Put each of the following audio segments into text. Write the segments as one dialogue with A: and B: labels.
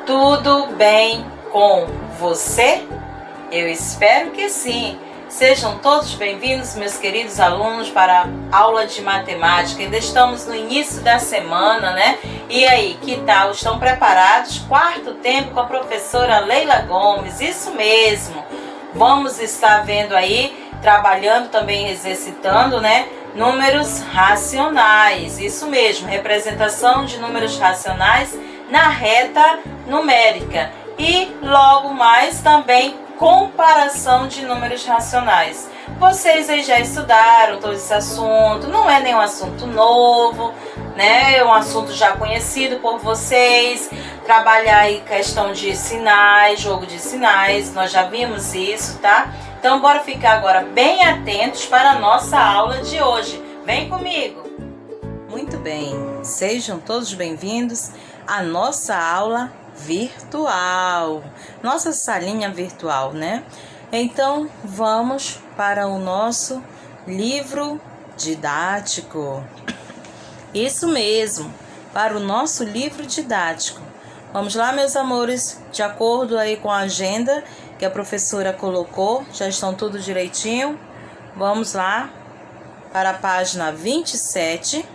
A: Tudo bem com você? Eu espero que sim. Sejam todos bem-vindos, meus queridos alunos, para a aula de matemática. Ainda estamos no início da semana, né? E aí, que tal? Estão preparados? Quarto tempo com a professora Leila Gomes. Isso mesmo. Vamos estar vendo aí, trabalhando também, exercitando, né? Números racionais. Isso mesmo, representação de números racionais na reta numérica. E logo mais também comparação de números racionais. Vocês aí já estudaram todo esse assunto, não é nenhum assunto novo, né? É um assunto já conhecido por vocês. Trabalhar aí questão de sinais, jogo de sinais, nós já vimos isso, tá? Então bora ficar agora bem atentos para a nossa aula de hoje. Vem comigo! Muito bem, sejam todos bem-vindos à nossa aula virtual, nossa salinha virtual, né? Então vamos para o nosso livro didático. Isso mesmo, para o nosso livro didático. Vamos lá, meus amores, de acordo aí com a agenda que a professora colocou, já estão tudo direitinho. Vamos lá para a página 27.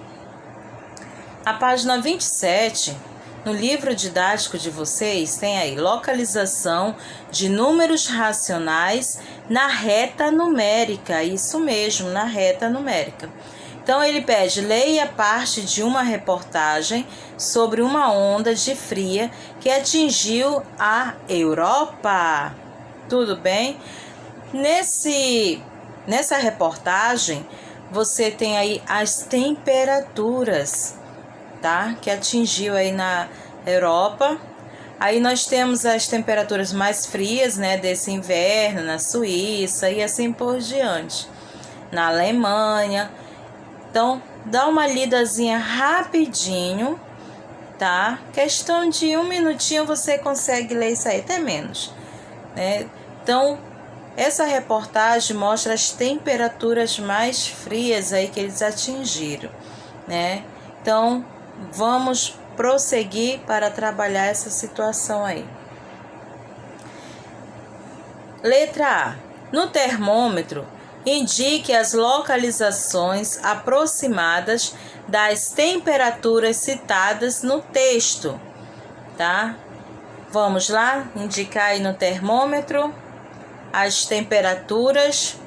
A: A página 27, no livro didático de vocês, tem aí localização de números racionais na reta numérica. Isso mesmo, na reta numérica. Então, ele pede, leia parte de uma reportagem sobre uma onda de fria que atingiu a Europa. Tudo bem? Nessa reportagem, você tem aí as temperaturas, tá? Que atingiu aí na Europa. Aí nós temos as temperaturas mais frias, né? Desse inverno, na Suíça e assim por diante. Na Alemanha. Então, dá uma lidazinha rapidinho, tá? Questão de 1 minutinho você consegue ler isso aí, até menos, né? Então, essa reportagem mostra as temperaturas mais frias aí que eles atingiram, né? Então, vamos prosseguir para trabalhar essa situação aí. Letra A. No termômetro, indique as localizações aproximadas das temperaturas citadas no texto, tá? Vamos lá, indicar aí no termômetro as temperaturas.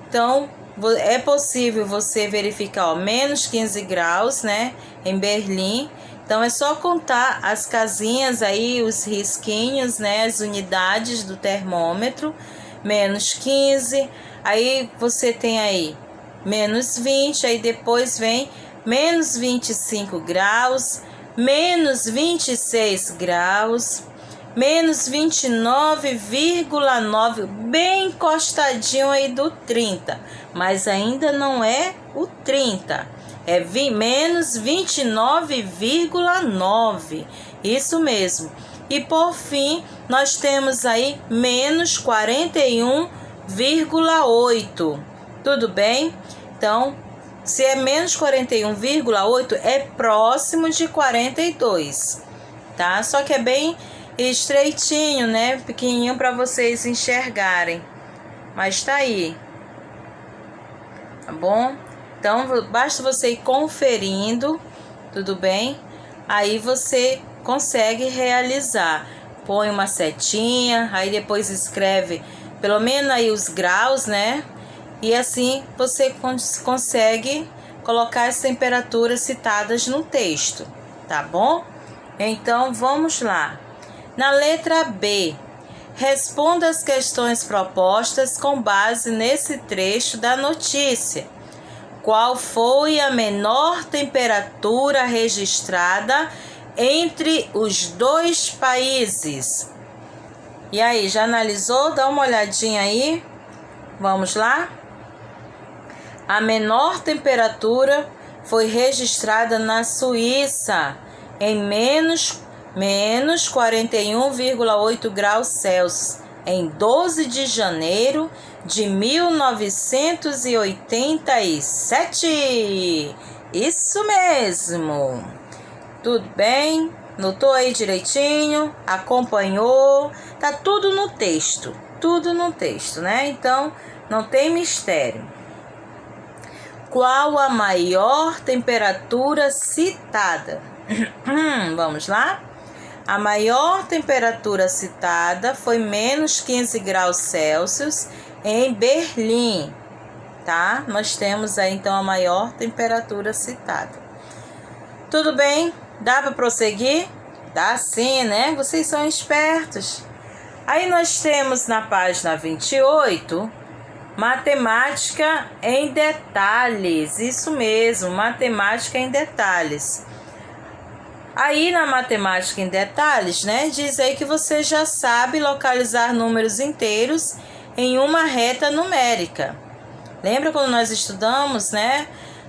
A: Então, é possível você verificar, ó, menos 15 graus, né, em Berlim. Então, é só contar as casinhas aí, os risquinhos, né, as unidades do termômetro. Menos 15, aí você tem aí menos 20, aí depois vem menos 25 graus, menos 26 graus, menos 29,9, bem encostadinho aí do 30, mas ainda não é o 30, é menos 29,9, isso mesmo. E por fim, nós temos aí menos 41,8, tudo bem? Então, se é menos 41,8, é próximo de 42, tá? Só que é bem estreitinho, né? Pequenininho para vocês enxergarem. Mas tá aí. Tá bom? Então, basta você ir conferindo, tudo bem? Aí você consegue realizar. Põe uma setinha, aí depois escreve pelo menos aí os graus, né? E assim você consegue colocar as temperaturas citadas no texto, tá bom? Então, vamos lá. Na letra B, responda as questões propostas com base nesse trecho da notícia. Qual foi a menor temperatura registrada entre os dois países? E aí, já analisou? Dá uma olhadinha aí. Vamos lá? A menor temperatura foi registrada na Suíça, em menos 41,8 graus Celsius, em 12 de janeiro de 1987. Isso mesmo. Tudo bem? Notou aí direitinho? Acompanhou? Tá tudo no texto. Tudo no texto, né? Então, não tem mistério. Qual a maior temperatura citada? Vamos lá? A maior temperatura citada foi menos 15 graus Celsius em Berlim, tá? Nós temos aí, então, a maior temperatura citada. Tudo bem? Dá para prosseguir? Dá sim, né? Vocês são espertos. Aí nós temos na página 28, matemática em detalhes. Isso mesmo, matemática em detalhes. Aí na matemática em detalhes, né, diz aí que você já sabe localizar números inteiros em uma reta numérica. Lembra quando nós estudamos, né?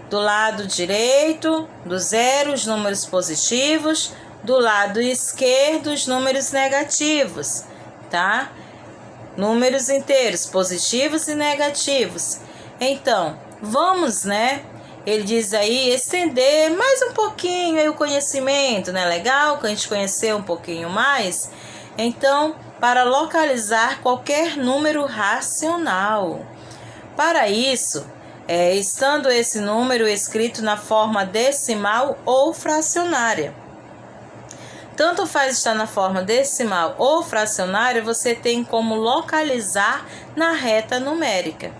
A: Do lado direito, do zero, os números positivos, do lado esquerdo, os números negativos, tá? Números inteiros, positivos e negativos. Então, vamos, né? Ele diz aí, estender mais um pouquinho aí o conhecimento, né? Legal que a gente conhecer um pouquinho mais. Então, para localizar qualquer número racional. Para isso, estando esse número escrito na forma decimal ou fracionária. Tanto faz estar na forma decimal ou fracionária, você tem como localizar na reta numérica.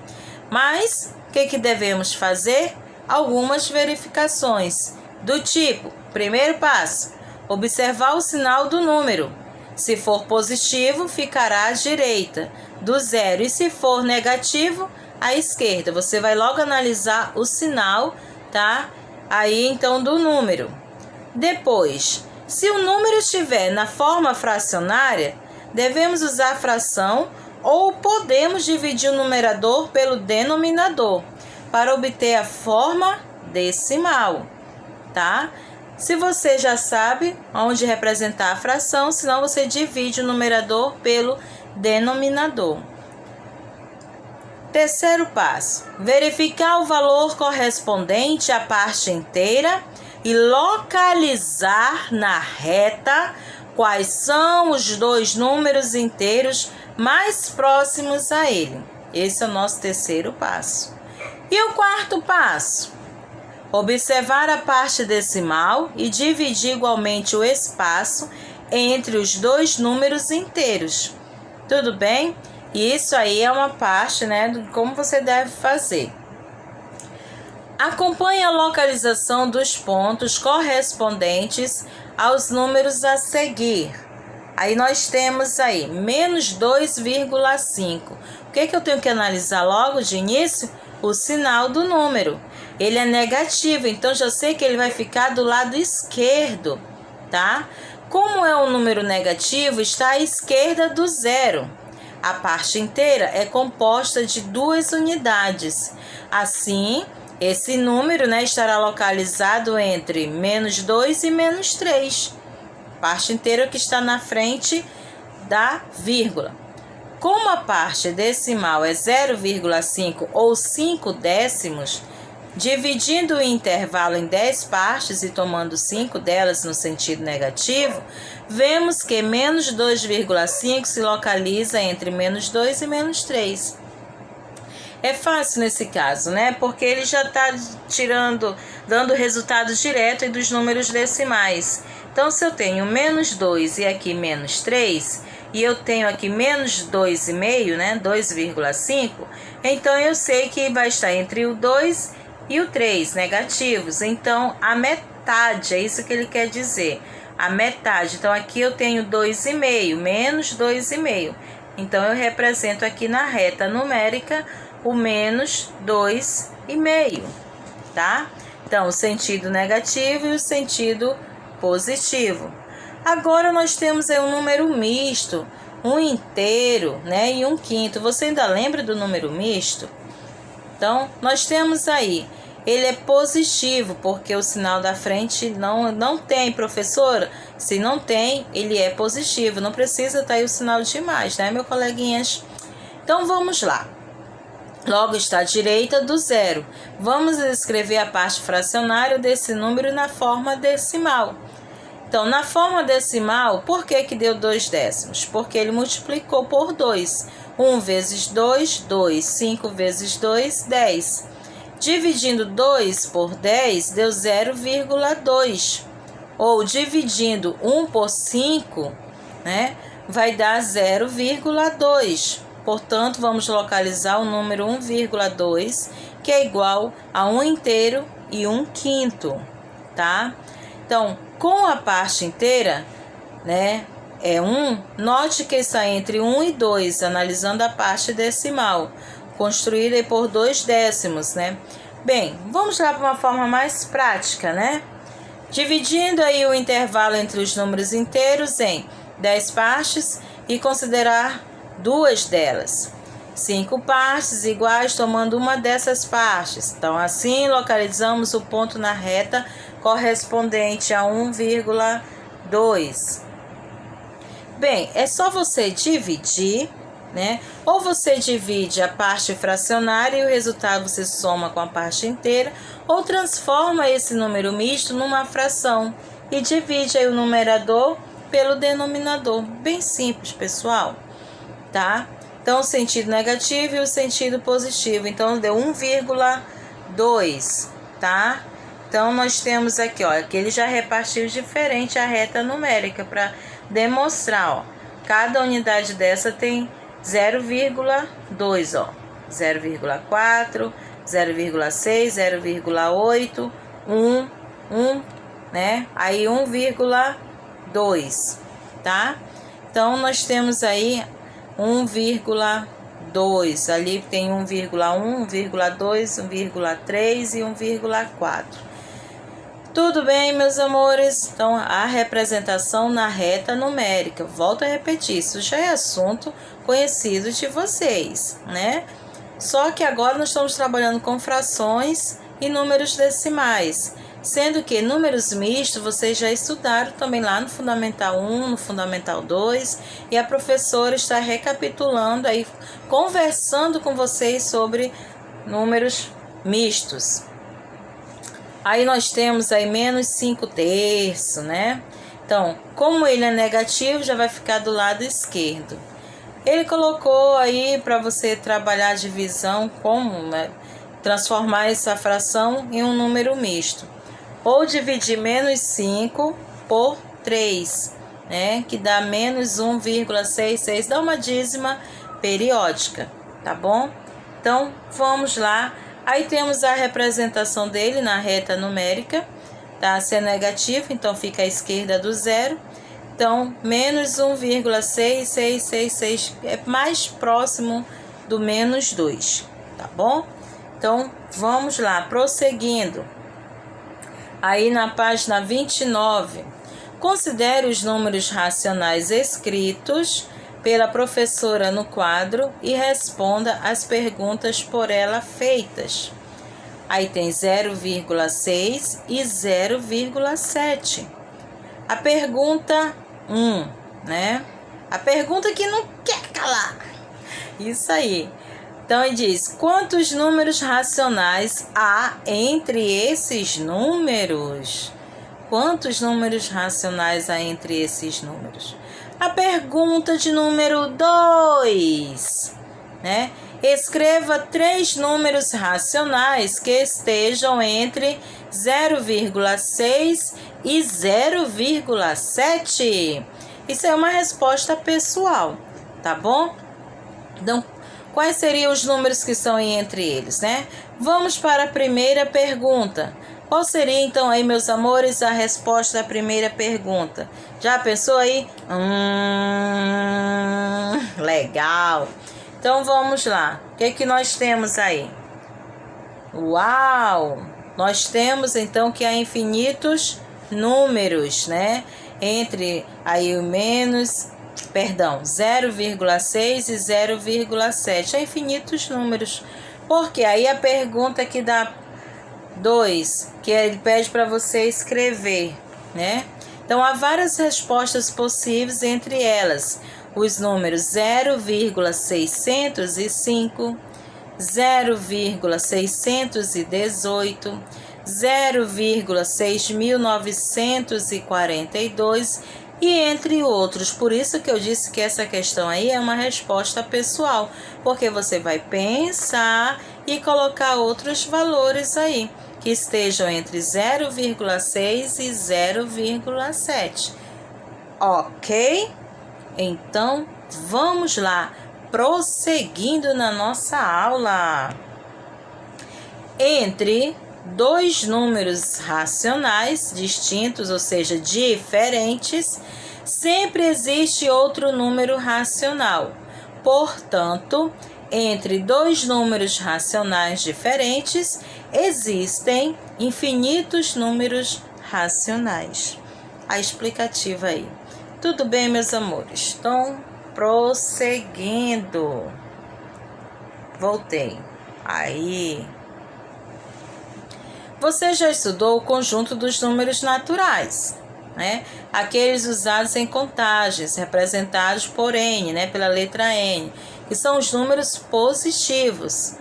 A: Mas, o que devemos fazer? Algumas verificações, do tipo, primeiro passo, observar o sinal do número. Se for positivo, ficará à direita do zero, e se for negativo, à esquerda. Você vai logo analisar o sinal, tá? Aí, então, do número. Depois, se o número estiver na forma fracionária, devemos usar a fração ou podemos dividir o numerador pelo denominador para obter a forma decimal, tá? Se você já sabe onde representar a fração, senão você divide o numerador pelo denominador. Terceiro passo, verificar o valor correspondente à parte inteira e localizar na reta quais são os dois números inteiros mais próximos a ele. Esse é o nosso terceiro passo. E o quarto passo? Observar a parte decimal e dividir igualmente o espaço entre os dois números inteiros. Tudo bem? E isso aí é uma parte, né, de como você deve fazer. Acompanhe a localização dos pontos correspondentes aos números a seguir. Aí nós temos aí, menos 2,5. O que eu tenho que analisar logo de início? O sinal do número. Ele é negativo, então já sei que ele vai ficar do lado esquerdo, tá? Como é um número negativo, está à esquerda do zero. A parte inteira é composta de 2 unidades. Assim, esse número, né, estará localizado entre menos 2 e menos 3. Parte inteira que está na frente da vírgula. Como a parte decimal é 0,5 ou 5 décimos, dividindo o intervalo em 10 partes e tomando 5 delas no sentido negativo, vemos que menos 2,5 se localiza entre menos 2 e menos 3. É fácil nesse caso, né? Porque ele já está dando resultado direto dos números decimais. Então, se eu tenho menos 2 e aqui menos 3, e eu tenho aqui menos 2,5, né? 2,5, então eu sei que vai estar entre o 2 e o 3, negativos. Então, a metade, é isso que ele quer dizer. A metade. Então, aqui eu tenho 2,5, menos 2,5. Então, eu represento aqui na reta numérica o menos 2,5, tá? Então, o sentido negativo e o sentido positivo. Agora, nós temos aí um número misto, um inteiro, né? E um quinto. Você ainda lembra do número misto? Então, nós temos aí, ele é positivo, porque o sinal da frente não tem, professora. Se não tem, ele é positivo. Não precisa estar aí o sinal de mais, né, meus coleguinhas? Então, vamos lá. Logo está à direita do zero. Vamos escrever a parte fracionária desse número na forma decimal. Então, na forma decimal, por que que deu 2 décimos? Porque ele multiplicou por 2. 1 vezes 2, 2. 5 vezes 2, 10. Dividindo 2 por 10, deu 0,2. Ou dividindo 1 por 5, né, vai dar 0,2. Portanto, vamos localizar o número 1,2, que é igual a 1 inteiro e 1 quinto, tá? Então, com a parte inteira, né, é 1, note que está entre 1 e 2, analisando a parte decimal, construída por 2 décimos, né? Bem, vamos lá para uma forma mais prática, né? Dividindo aí o intervalo entre os números inteiros em 10 partes e considerar 2 delas. 5 partes iguais, tomando uma dessas partes. Então, assim, localizamos o ponto na reta correspondente a 1,2. Bem, é só você dividir, né? Ou você divide a parte fracionária e o resultado você soma com a parte inteira, ou transforma esse número misto numa fração e divide aí o numerador pelo denominador. Bem simples, pessoal, tá? Então, o sentido negativo e o sentido positivo. Então, deu 1,2, tá? Então, nós temos aqui, ó, que ele já repartiu diferente a reta numérica para demonstrar, ó. Cada unidade dessa tem 0,2, ó. 0,4, 0,6, 0,8, 1, né? Aí 1,2, tá? Então, nós temos aí 1,2, ali tem 1,1, 1,2, 1,3 e 1,4. Tudo bem, meus amores? Então, a representação na reta numérica. Volto a repetir, isso já é assunto conhecido de vocês, né? Só que agora nós estamos trabalhando com frações e números decimais. Sendo que números mistos vocês já estudaram também lá no Fundamental 1, no Fundamental 2. E a professora está recapitulando aí, conversando com vocês sobre números mistos. Aí nós temos aí menos 5 terços, né? Então, como ele é negativo, já vai ficar do lado esquerdo. Ele colocou aí para você trabalhar a divisão, como, né, transformar essa fração em um número misto. Ou dividir menos 5 por 3, né? Que dá menos 1,66, dá uma dízima periódica, tá bom? Então, vamos lá. Aí temos a representação dele na reta numérica, tá? Se é negativo, então fica à esquerda do zero. Então, menos 1,6666 é mais próximo do menos 2, tá bom? Então, vamos lá, prosseguindo. Aí na página 29, considere os números racionais escritos pela professora no quadro e responda as perguntas por ela feitas. Aí tem 0,6 e 0,7. A pergunta 1, né? A pergunta que não quer calar. Isso aí. Então, ele diz, quantos números racionais há entre esses números? Quantos números racionais há entre esses números? A pergunta de número 2, né? Escreva 3 números racionais que estejam entre 0,6 e 0,7. Isso é uma resposta pessoal, tá bom? Então, quais seriam os números que estão entre eles, né? Vamos para a primeira pergunta. Qual seria, então, aí, meus amores, a resposta da primeira pergunta? Já pensou aí? Legal. Então, vamos lá. O que que nós temos aí? Uau! Nós temos, então, que há infinitos números, né? Entre aí o menos... Perdão, 0,6 e 0,7. Há infinitos números. Porque aí a pergunta que dá 2, que ele pede para você escrever, né? Então, há várias respostas possíveis, entre elas os números 0,605, 0,618, 0,6.942 e entre outros. Por isso que eu disse que essa questão aí é uma resposta pessoal, porque você vai pensar e colocar outros valores aí, que estejam entre 0,6 e 0,7. Ok? Então, vamos lá, prosseguindo na nossa aula. Entre dois números racionais distintos, ou seja, diferentes, sempre existe outro número racional. Portanto, entre dois números racionais diferentes, existem infinitos números racionais. A explicativa aí. Tudo bem, meus amores? Então, prosseguindo. Voltei. Aí. Você já estudou o conjunto dos números naturais, né? Aqueles usados em contagens, representados por N, né? Pela letra N, que são os números positivos.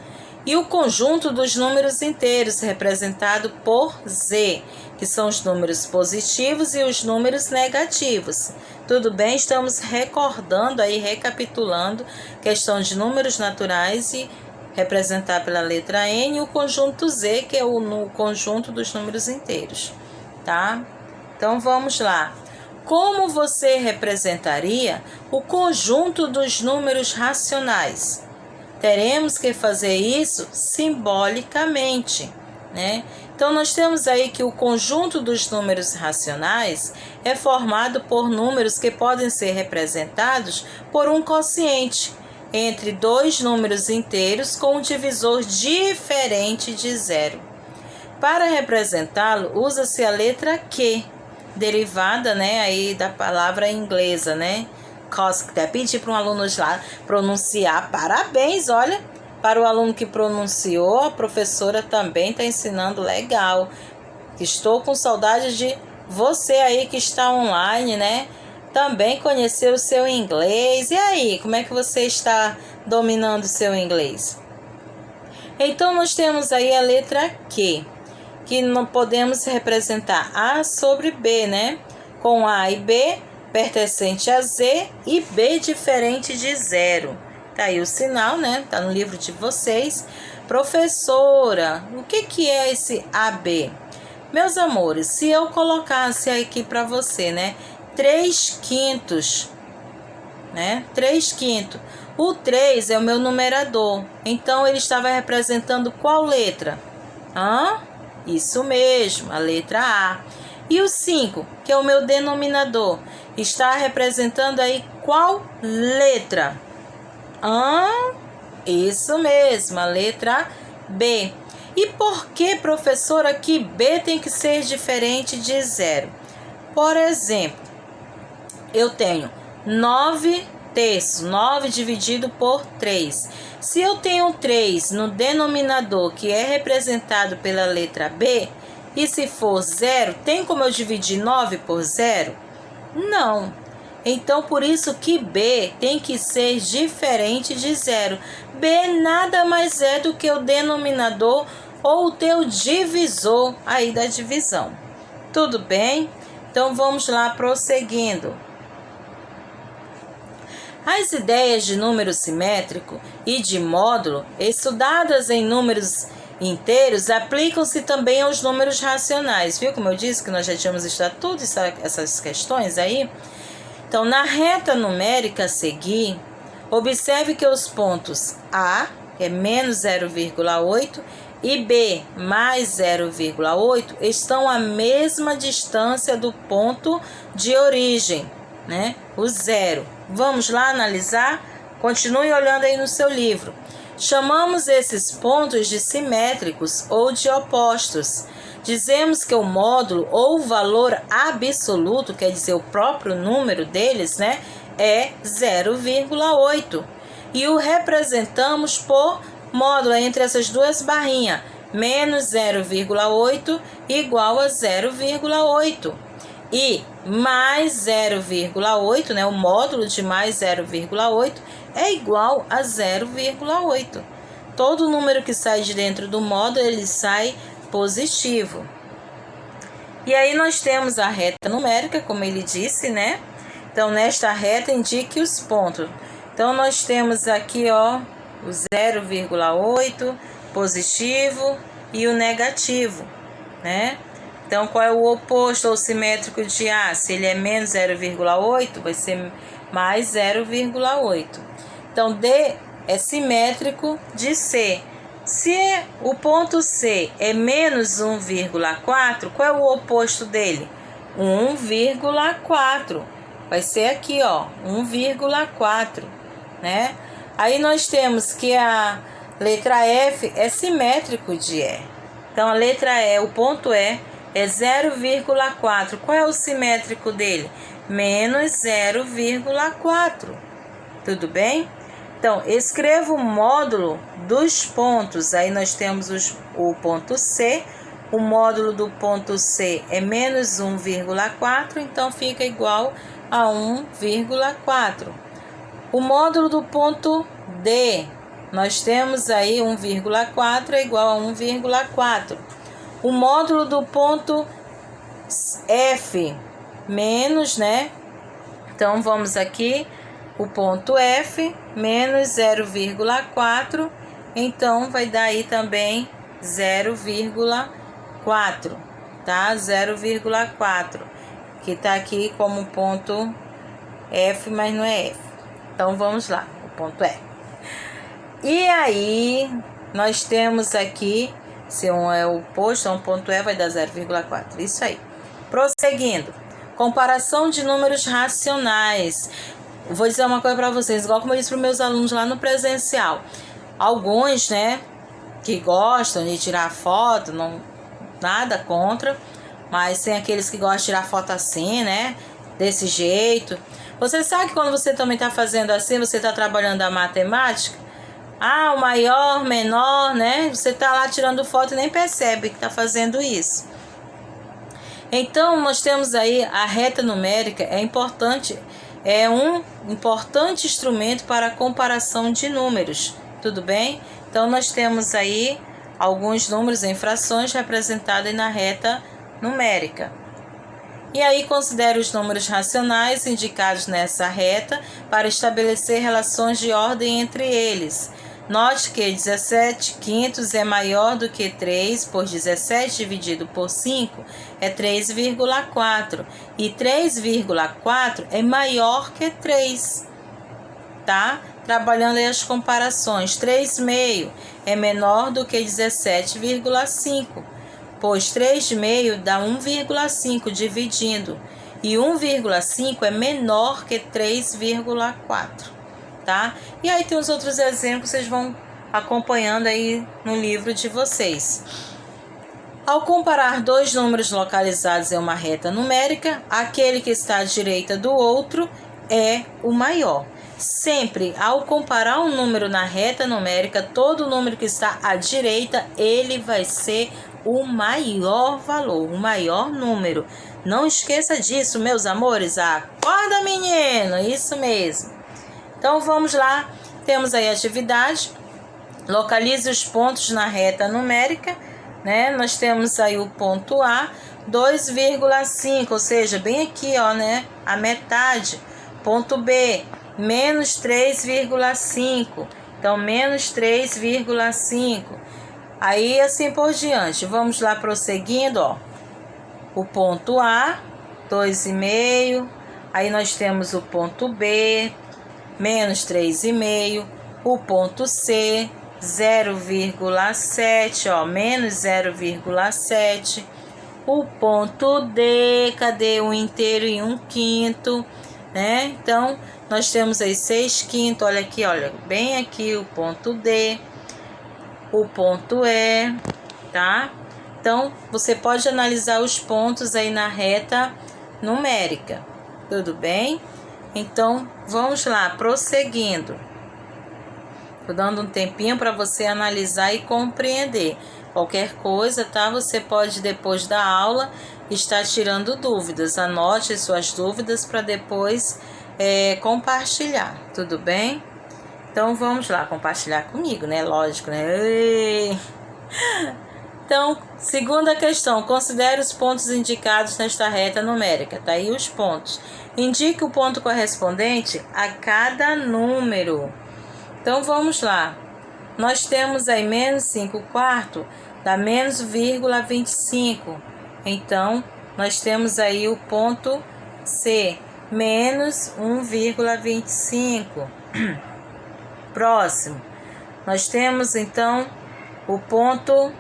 A: E o conjunto dos números inteiros, representado por Z, que são os números positivos e os números negativos. Tudo bem? Estamos recordando aí, recapitulando, questão de números naturais e representar pela letra N, e o conjunto Z, que é o conjunto dos números inteiros, tá? Então, vamos lá. Como você representaria o conjunto dos números racionais? Teremos que fazer isso simbolicamente, né? Então, nós temos aí que o conjunto dos números racionais é formado por números que podem ser representados por um quociente entre dois números inteiros com um divisor diferente de zero. Para representá-lo, usa-se a letra Q, derivada, né, aí da palavra inglesa, né? Até pedir para um aluno lá pronunciar. Parabéns, olha, para o aluno que pronunciou, a professora também está ensinando legal. Estou com saudade de você aí que está online, né? Também conhecer o seu inglês. E aí, como é que você está dominando o seu inglês? Então, nós temos aí a letra Q, que não podemos representar A sobre B, né? Com A e B pertencente a Z e B diferente de zero. Tá aí o sinal, né? Tá no livro de vocês. Professora, o que é esse AB? Meus amores, se eu colocasse aqui para você, né? 3/5, né? 3/5. O 3 é o meu numerador. Então, ele estava representando qual letra? Isso mesmo, a letra A. E o 5, que é o meu denominador, está representando aí qual letra? Isso mesmo, a letra B. E por que, professora, que B tem que ser diferente de zero? Por exemplo, eu tenho 9/3, 9 dividido por 3. Se eu tenho 3 no denominador, que é representado pela letra B, e se for 0, tem como eu dividir 9 por 0? Não. Então, por isso que B tem que ser diferente de 0. B nada mais é do que o denominador ou o teu divisor aí da divisão. Tudo bem? Então, vamos lá prosseguindo. As ideias de número simétrico e de módulo, estudadas em números inteiros, aplicam-se também aos números racionais. Viu como eu disse que nós já tínhamos estudado todas essas questões aí? Então, na reta numérica a seguir, observe que os pontos A, que é menos 0,8, e B, mais 0,8, estão à mesma distância do ponto de origem, né? O zero. Vamos lá analisar? Continue olhando aí no seu livro. Chamamos esses pontos de simétricos ou de opostos. Dizemos que o módulo ou o valor absoluto, quer dizer, o próprio número deles, né, é 0,8. E o representamos por módulo entre essas duas barrinhas. Menos 0,8 igual a 0,8. E mais 0,8, né, o módulo de mais 0,8 é igual a 0,8. Todo número que sai de dentro do módulo, ele sai positivo. E aí nós temos a reta numérica, como ele disse, né? Então, nesta reta, indique os pontos. Então, nós temos aqui, ó, o 0,8 positivo e o negativo, né? Então, qual é o oposto ou simétrico de A? Se ele é menos 0,8, vai ser mais 0,8. Então, D é simétrico de C. Se o ponto C é menos 1,4, qual é o oposto dele? 1,4. Vai ser aqui, ó, 1,4, né? Aí nós temos que a letra F é simétrico de E. Então, a letra E, o ponto E, é 0,4. Qual é o simétrico dele? Menos 0,4. Tudo bem? Então, escreva o módulo dos pontos. Aí nós temos o ponto C. O módulo do ponto C é menos 1,4, então fica igual a 1,4. O módulo do ponto D, nós temos aí 1,4 é igual a 1,4. O módulo do ponto F, menos, né? Então, vamos aqui, o ponto F, menos 0,4, então vai dar aí também 0,4, tá? 0,4, que tá aqui como ponto F, mas não é F. Então, vamos lá, o ponto F. E aí, nós temos aqui, se um é o oposto, um ponto E vai dar 0,4. Isso aí. Prosseguindo. Comparação de números racionais. Vou dizer uma coisa para vocês, igual como eu disse para os meus alunos lá no presencial. Alguns, né, que gostam de tirar foto, não, nada contra, mas tem aqueles que gostam de tirar foto assim, né, desse jeito. Você sabe que quando você também está fazendo assim, você está trabalhando a matemática? Ah, o maior, menor, né? Você está lá tirando foto e nem percebe que está fazendo isso. Então, nós temos aí a reta numérica, é importante, é um importante instrumento para a comparação de números, tudo bem? Então, nós temos aí alguns números em frações representados na reta numérica. E aí, considere os números racionais indicados nessa reta para estabelecer relações de ordem entre eles. Note que 17 quintos é maior do que 3, pois 17 dividido por 5 é 3,4. E 3,4 é maior que 3, tá? Trabalhando aí as comparações. 3,5 é menor do que 17,5, pois 3,5 dá 1,5 dividindo. E 1,5 é menor que 3,4. Tá? E aí tem os outros exemplos que vocês vão acompanhando aí no livro de vocês. Ao comparar dois números localizados em uma reta numérica, aquele que está à direita do outro é o maior. Sempre, ao comparar um número na reta numérica, todo número que está à direita, ele vai ser o maior valor, o maior número. Não esqueça disso, meus amores. Acorda, menino! Isso mesmo. Então, vamos lá, temos aí a atividade, localize os pontos na reta numérica, né? Nós temos aí o ponto A, 2,5, ou seja, bem aqui, ó, né? A metade. Ponto B, menos 3,5, então, menos 3,5. Aí, assim por diante. Vamos lá, prosseguindo, ó. O ponto A, 2,5, aí nós temos o ponto B, menos 3,5, o ponto C, 0,7, ó, menos 0,7, o ponto D, cadê 1 inteiro e 1 quinto, né? Então, nós temos aí 6 quintos, olha aqui, olha, bem aqui o ponto D, o ponto E, tá? Então, você pode analisar os pontos aí na reta numérica, tudo bem? Então, vamos lá, prosseguindo. Tô dando um tempinho para você analisar e compreender. Qualquer coisa, tá? Você pode, depois da aula, estar tirando dúvidas. Anote suas dúvidas para depois compartilhar, tudo bem? Então, vamos lá, compartilhar comigo, né? Lógico, né? Então, segunda questão, considere os pontos indicados nesta reta numérica. Tá aí os pontos. Indique o ponto correspondente a cada número. Então, vamos lá. Nós temos aí menos 5 quartos, dá menos vírgula 25. Então, nós temos aí o ponto C, menos 1,25. Próximo. Nós temos, então, o ponto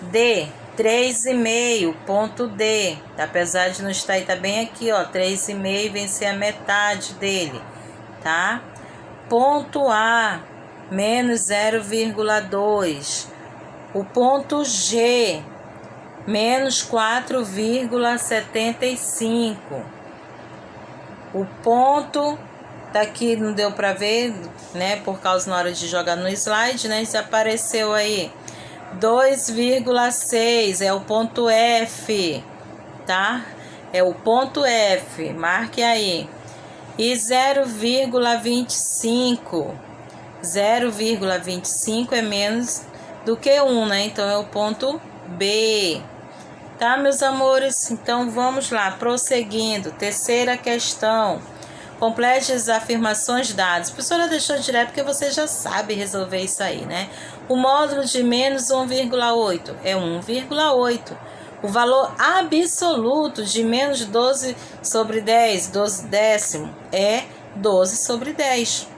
A: D, 3,5, ponto D. Apesar de não estar aí, tá bem aqui, ó, 3,5 vem ser a metade dele, tá? Ponto A, menos 0,2. O ponto G, menos 4,75. O ponto, daqui não deu para ver, né, por causa na hora de jogar no slide, né, desapareceu aí. 2,6 é o ponto F, tá? É o ponto F, marque aí. E 0,25. 0,25 é menos do que 1, né? Então é o ponto B. Tá, meus amores? Então vamos lá, prosseguindo. Terceira questão. Complete as afirmações dadas. A professora deixou direto porque você já sabe resolver isso aí, né? O módulo de menos 1,8 é 1,8. O valor absoluto de menos 12 sobre 10, 12 décimo, é 12 sobre 10.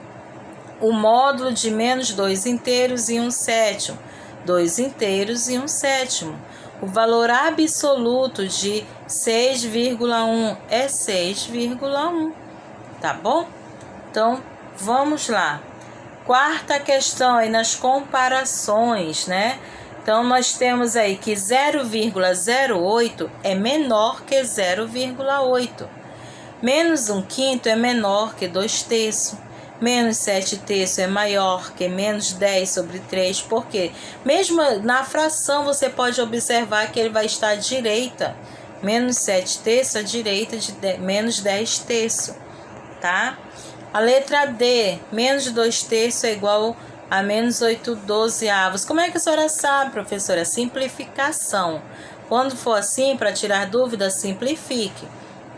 A: O módulo de menos 2 inteiros e 1 sétimo, 2 inteiros e 1 sétimo. O valor absoluto de 6,1 é 6,1. Tá bom? Então, vamos lá. Quarta questão aí nas comparações, né? Então, nós temos aí que 0,08 é menor que 0,8. Menos 1/5 é menor que 2/3. Menos 7/3 é maior que menos 10 sobre 3. Porque mesmo na fração você pode observar que ele vai estar à direita. Menos 7/3 à direita de menos 10/3. Tá? A letra D, menos 2/3 é igual a menos 8/12. Como é que a senhora sabe, professora? Simplificação. Quando for assim, para tirar dúvida, simplifique.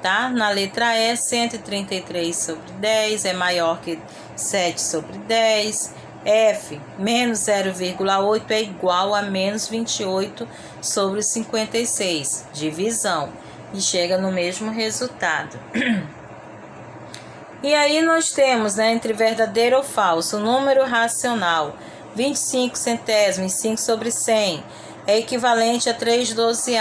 A: Tá? Na letra E, 133 sobre 10 é maior que 7 sobre 10. F, menos 0,8 é igual a menos 28 sobre 56. Divisão. E chega no mesmo resultado. E aí nós temos, né, entre verdadeiro ou falso, o número racional 25 centésimos, 5 sobre 100, é equivalente a 3/12.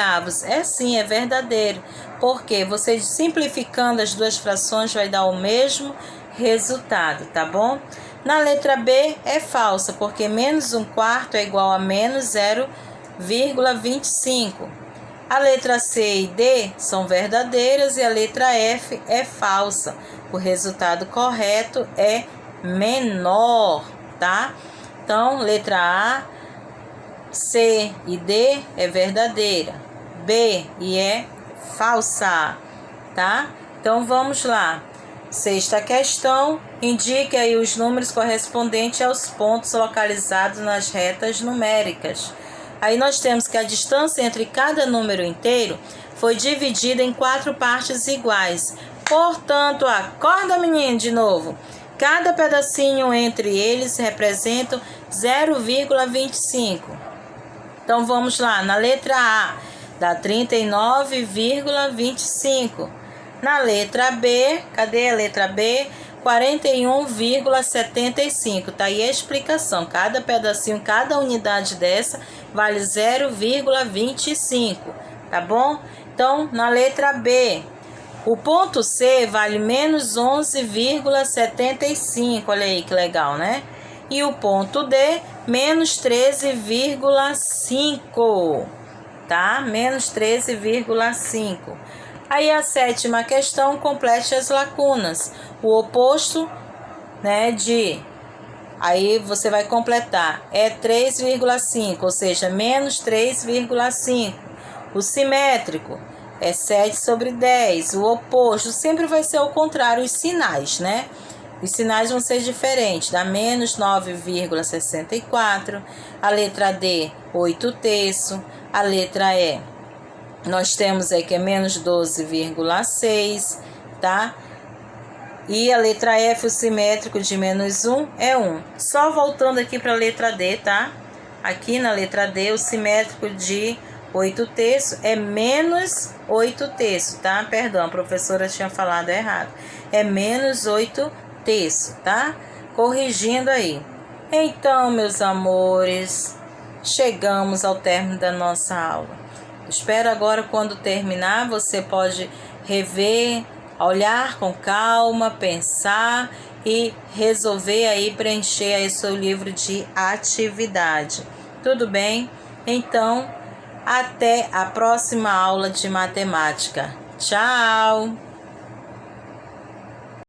A: É sim, é verdadeiro, porque você simplificando as duas frações vai dar o mesmo resultado, tá bom? Na letra B é falsa, porque menos 1/4 é igual a menos 0,25. A letra C e D são verdadeiras e a letra F é falsa. O resultado correto é menor, tá? Então, letra A, C e D é verdadeira. B e E é falsa, tá? Então, vamos lá. Sexta questão, indique aí os números correspondentes aos pontos localizados nas retas numéricas. Aí nós temos que a distância entre cada número inteiro foi dividida em 4 partes iguais. Portanto, acorda, menino, de novo. Cada pedacinho entre eles representa 0,25. Então, vamos lá. Na letra A, dá 39,25. Na letra B, cadê a letra B? 41,75. Tá aí a explicação. Cada pedacinho, cada unidade dessa vale 0,25. Tá bom? Então, na letra B, o ponto C vale menos 11,75. Olha aí que legal, né? E o ponto D, menos 13,5. Tá? Menos 13,5. Aí a sétima questão, complete as lacunas. O oposto, né, de... Aí você vai completar. É 3,5, ou seja, menos 3,5. O simétrico é 7 sobre 10. O oposto sempre vai ser o contrário, os sinais, né? Os sinais vão ser diferentes. Dá menos 9,64. A letra D, 8/3. A letra E, nós temos aí que é menos 12,6, tá? E a letra F, o simétrico de menos 1 é 1. Só voltando aqui para a letra D, tá? Aqui na letra D, o simétrico de 8/3 é menos 8/3, tá? Perdão, a professora tinha falado errado. É menos 8/3, tá? Corrigindo aí. Então, meus amores, chegamos ao término da nossa aula. Espero agora, quando terminar, você pode rever, olhar com calma, pensar e resolver aí preencher aí seu livro de atividade. Tudo bem? Então, até a próxima aula de matemática. Tchau!